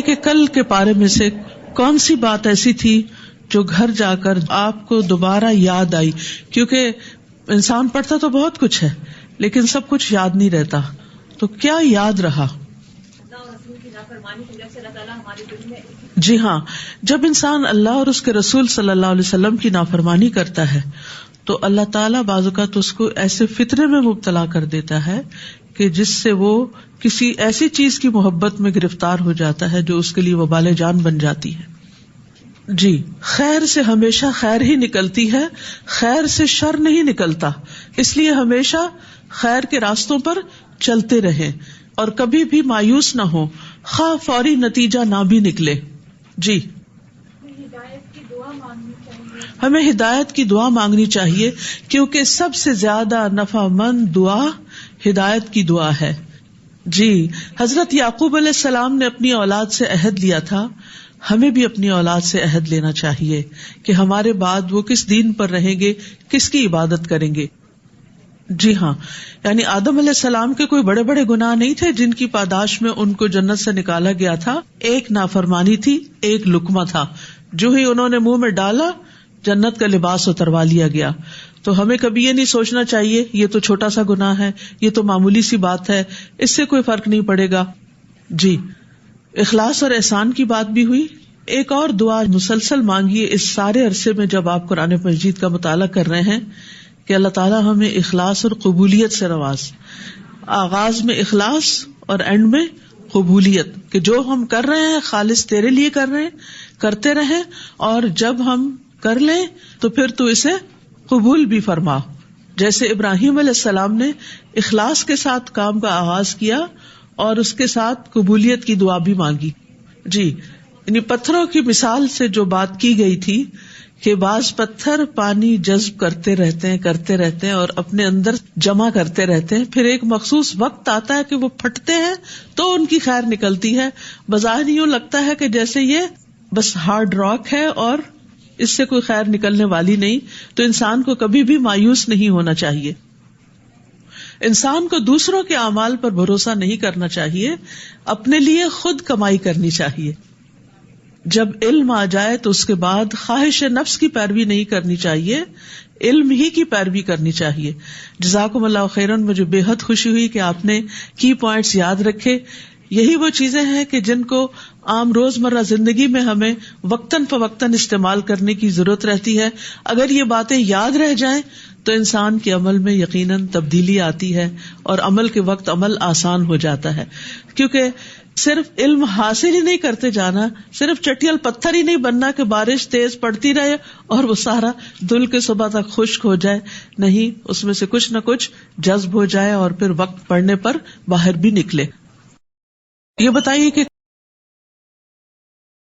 کہ کل کے پارے میں سے کون سی بات ایسی تھی جو گھر جا کر آپ کو دوبارہ یاد آئی؟ کیونکہ انسان پڑھتا تو بہت کچھ ہے لیکن سب کچھ یاد نہیں رہتا، تو کیا یاد رہا؟ جی ہاں، جب انسان اللہ اور اس کے رسول صلی اللہ علیہ وسلم کی نافرمانی کرتا ہے تو اللہ تعالیٰ بعض اوقات اس کو ایسے فتنے میں مبتلا کر دیتا ہے کہ جس سے وہ کسی ایسی چیز کی محبت میں گرفتار ہو جاتا ہے جو اس کے لیے وبال جان بن جاتی ہے۔ جی، خیر سے ہمیشہ خیر ہی نکلتی ہے، خیر سے شر نہیں نکلتا، اس لیے ہمیشہ خیر کے راستوں پر چلتے رہیں اور کبھی بھی مایوس نہ ہو، خواہ فوری نتیجہ نہ بھی نکلے۔ جی، ہمیں ہدایت کی دعا مانگنی چاہیے کیونکہ سب سے زیادہ نفع مند دعا ہدایت کی دعا ہے۔ جی، حضرت یعقوب علیہ السلام نے اپنی اولاد سے عہد لیا تھا، ہمیں بھی اپنی اولاد سے عہد لینا چاہیے کہ ہمارے بعد وہ کس دین پر رہیں گے، کس کی عبادت کریں گے۔ جی ہاں، یعنی آدم علیہ السلام کے کوئی بڑے بڑے گناہ نہیں تھے جن کی پاداش میں ان کو جنت سے نکالا گیا تھا، ایک نافرمانی تھی، ایک لقمہ تھا، جو ہی انہوں نے منہ میں ڈالا جنت کا لباس اتروا لیا گیا۔ تو ہمیں کبھی یہ نہیں سوچنا چاہیے یہ تو چھوٹا سا گناہ ہے، یہ تو معمولی سی بات ہے، اس سے کوئی فرق نہیں پڑے گا۔ جی، اخلاص اور احسان کی بات بھی ہوئی۔ ایک اور دعا مسلسل مانگیے اس سارے عرصے میں جب آپ قرآن مجید کا مطالعہ کر رہے ہیں کہ اللہ تعالیٰ ہمیں اخلاص اور قبولیت سے نواز، آغاز میں اخلاص اور اینڈ میں قبولیت، کہ جو ہم کر رہے ہیں خالص تیرے لیے کر رہے ہیں، کرتے رہیں، اور جب ہم کر لیں تو پھر تو اسے قبول بھی فرما۔ جیسے ابراہیم علیہ السلام نے اخلاص کے ساتھ کام کا آغاز کیا اور اس کے ساتھ قبولیت کی دعا بھی مانگی۔ جی، یعنی پتھروں کی مثال سے جو بات کی گئی تھی کہ بعض پتھر پانی جذب کرتے رہتے ہیں اور اپنے اندر جمع کرتے رہتے ہیں، پھر ایک مخصوص وقت آتا ہے کہ وہ پھٹتے ہیں تو ان کی خیر نکلتی ہے۔ بظاہر یوں لگتا ہے کہ جیسے یہ بس ہارڈ راک ہے اور اس سے کوئی خیر نکلنے والی نہیں، تو انسان کو کبھی بھی مایوس نہیں ہونا چاہیے۔ انسان کو دوسروں کے اعمال پر بھروسہ نہیں کرنا چاہیے، اپنے لیے خود کمائی کرنی چاہیے۔ جب علم آ جائے تو اس کے بعد خواہش نفس کی پیروی نہیں کرنی چاہیے، علم ہی کی پیروی کرنی چاہیے۔ جزاکم اللہ خیرا، مجھے بے حد خوشی ہوئی کہ آپ نے کی پوائنٹس یاد رکھے۔ یہی وہ چیزیں ہیں کہ جن کو عام روزمرہ زندگی میں ہمیں وقتاً فوقتاً استعمال کرنے کی ضرورت رہتی ہے۔ اگر یہ باتیں یاد رہ جائیں تو انسان کے عمل میں یقیناً تبدیلی آتی ہے اور عمل کے وقت عمل آسان ہو جاتا ہے، کیونکہ صرف علم حاصل ہی نہیں کرتے جانا، صرف چٹیل پتھر ہی نہیں بننا کہ بارش تیز پڑتی رہے اور وہ سارا دھل کے صبح تک خشک ہو جائے، نہیں، اس میں سے کچھ نہ کچھ جذب ہو جائے اور پھر وقت پڑنے پر باہر بھی نکلے۔ یہ بتائیے کہ